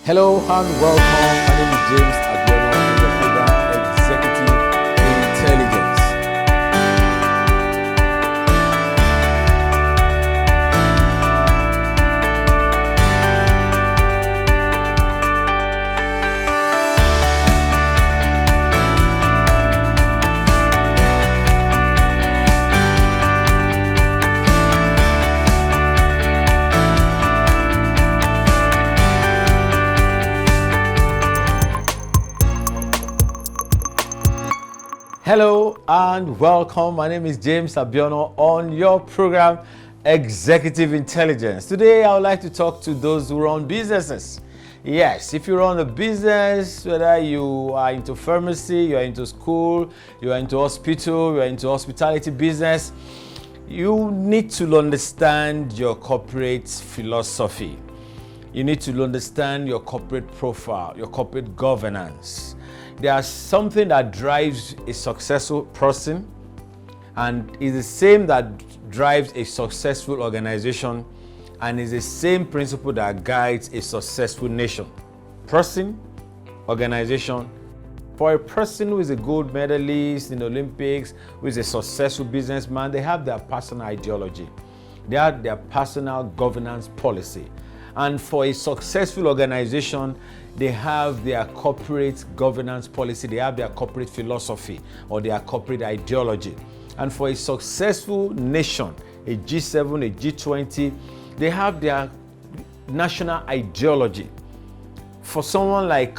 Hello and welcome. My name is James Abiono in the program Executive Intelligence. Hello and welcome. My name is James Abiono on your program Executive Intelligence. Today I would like to talk to those who run businesses. Yes, if you run a business, whether you are into pharmacy, you are into school, you are into hospital, you are into hospitality business, you need to understand your corporate philosophy. You need to understand your corporate profile, your corporate governance. There's something that drives a successful person and is the same that drives a successful organization and is the same principle that guides a successful nation. Person, organization. For a person who is a gold medalist in the Olympics, who is a successful businessman, they have their personal ideology. They have their personal governance policy. And for a successful organization, they have their corporate governance policy, they have their corporate philosophy or their corporate ideology. And for a successful nation, a G7, a G20, they have their national ideology. For someone like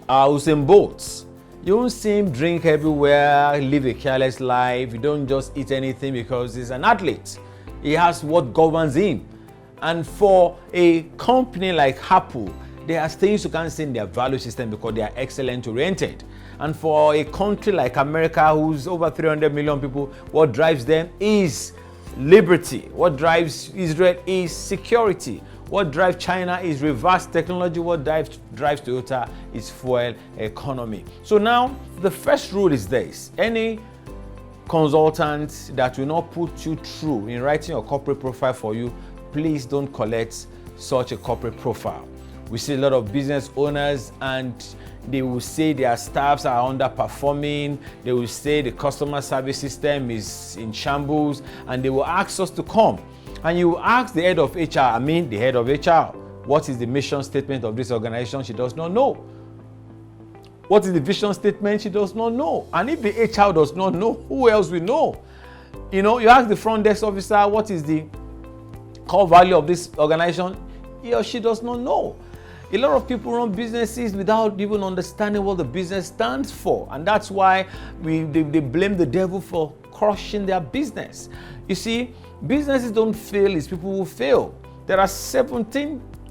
Usain Bolt, you won't see him drink everywhere, live a careless life. You don't just eat anything because he's an athlete. He has what governs him. And for a company like Apple, there are things you can't see in their value system because they are excellent oriented. And for a country like America, who's over 300 million people, what drives them is liberty. What drives Israel is security. What drives China is reverse technology. What drives Toyota is fuel economy. So now, the first rule is this. Any consultant that will not put you through in writing a corporate profile for you, please don't collect such a corporate profile. We see a lot of business owners and they will say their staffs are underperforming. They will say the customer service system is in shambles and they will ask us to come. And you will ask the head of HR, the head of HR, what is the mission statement of this organization? She does not know. What is the vision statement? She does not know. And if the HR does not know, who else will know? You ask the front desk officer, what is the core value of this organization? He or she does not know. A lot of people run businesses without even understanding what the business stands for. And that's why they blame the devil for crushing their business. You see, businesses don't fail, it's people who fail. There are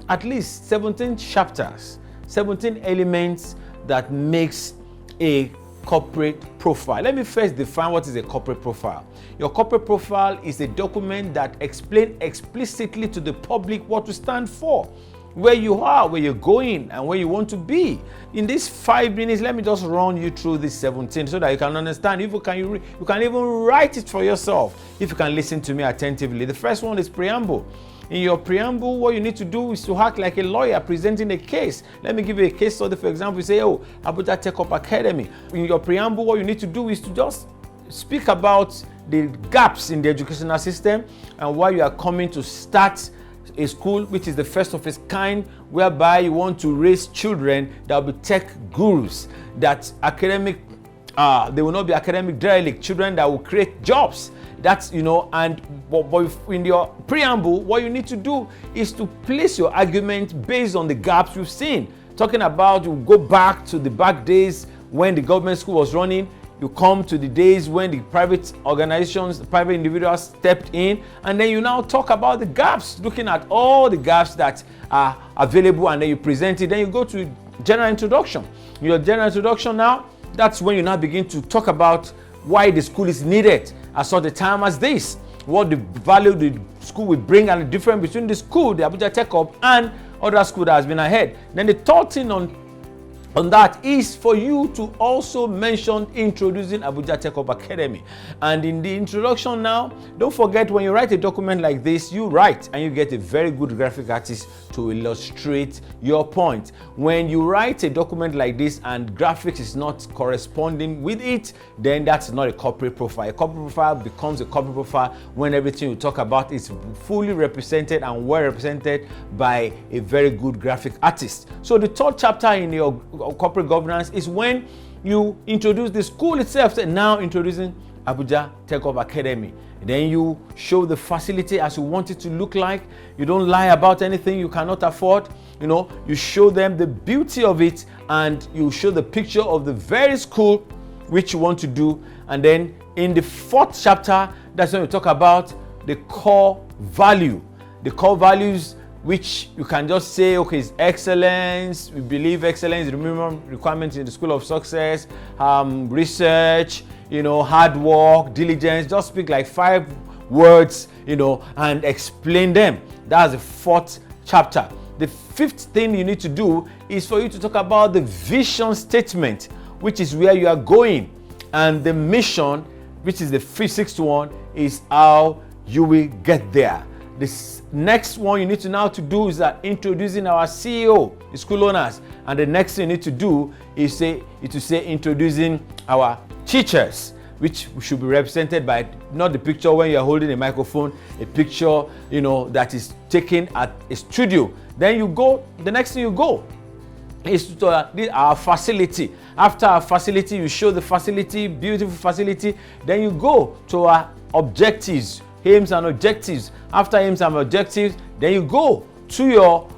at least 17 chapters, 17 elements that makes a corporate profile. Let me first define what is a corporate profile. Your corporate profile is a document that explains explicitly to the public what you stand for, where you are, where you're going, and where you want to be. In these 5 minutes, let me just run you through these 17 so that you can understand. If you can even write it for yourself, if you can listen to me attentively. The first one is preamble. In your preamble, what you need to do is to act like a lawyer presenting a case. Let me give you a case study. For example, you say, Abuja Tech Up Academy. In your preamble, what you need to do is to just speak about the gaps in the educational system and why you are coming to start a school which is the first of its kind, whereby you want to raise children that will be tech gurus, that they will not be academic derelict, children that will create jobs. That's, but in your preamble, what you need to do is to place your argument based on the gaps you've seen. Talking about, you go back to the back days when the government school was running, you come to the days when the private organizations, the private individuals stepped in, and then you now talk about the gaps, looking at all the gaps that are available, and then you present it. Then you go to general introduction. Your general introduction now, that's when you now begin to talk about why the school is needed at such a time as this, what the value the school will bring and the difference between the school, the Abuja Tech Up, and other school that has been ahead. Then the third thing on on that is for you to also mention introducing Abuja Tech Hub Academy. And in the introduction now, don't forget, when you write a document like this, you write and you get a very good graphic artist to illustrate your point. When you write a document like this and graphics is not corresponding with it, then that's not a corporate profile. A corporate profile becomes a corporate profile when everything you talk about is fully represented and well represented by a very good graphic artist. So the third chapter in your corporate governance is when you introduce the school itself. Now introducing Abuja Tech Hub Academy. Then you show the facility as you want it to look like. You don't lie about anything you cannot afford. You show them the beauty of it, and you show the picture of the very school which you want to do. And then in the fourth chapter, that's when we talk about the core value. The core values, which you can just say, okay, it's excellence. We believe excellence is the minimum requirements in the school of success, research, hard work, diligence. Just speak like 5 words, and explain them. That's the fourth chapter. The fifth thing you need to do is for you to talk about the vision statement, which is where you are going. And the mission, which is the sixth one, is how you will get there. This next one you need to now to do is that introducing our CEO, the school owners. And the next thing you need to do is to say introducing our teachers, which should be represented by not the picture when you're holding a microphone, a picture, that is taken at a studio. Then you go, the next thing you go is to our facility. After our facility, you show the facility, beautiful facility. Then you go to our objectives, aims and objectives. After aims and objectives, then you go to your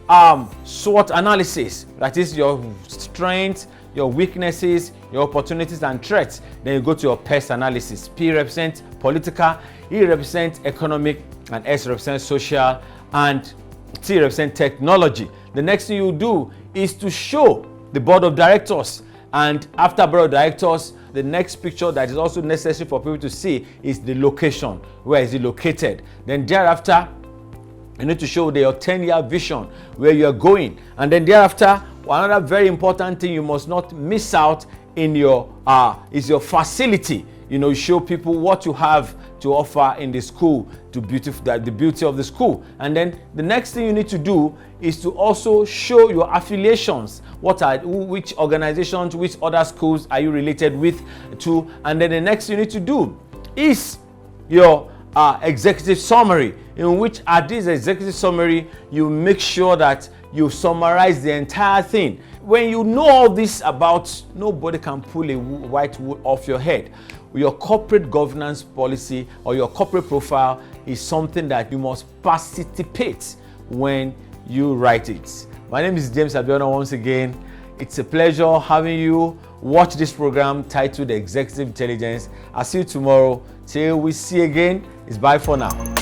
SWOT analysis. That is your strengths, your weaknesses, your opportunities and threats. Then you go to your PEST analysis. P represents political, E represents economic, and S represents social, and T represents technology. The next thing you do is to show the board of directors. And after board of directors, the next picture that is also necessary for people to see is the location. Where is it located? Then thereafter, you need to show your 10-year vision, where you are going. And then thereafter, another very important thing you must not miss out in your is your facility. You show people what you have to offer in the school, the beauty of the school. And then the next thing you need to do is to also show your affiliations. Which organizations, which other schools are you related with to? And then the next thing you need to do is your executive summary, in which at this executive summary, you make sure that you summarize the entire thing. When you know all this about, nobody can pull a white wool off your head. Your corporate governance policy or your corporate profile is something that you must participate when you write it. My name is James Sabiono once again. It's a pleasure having you watch this program titled Executive Intelligence. I'll see you tomorrow. Till we see again, it's bye for now.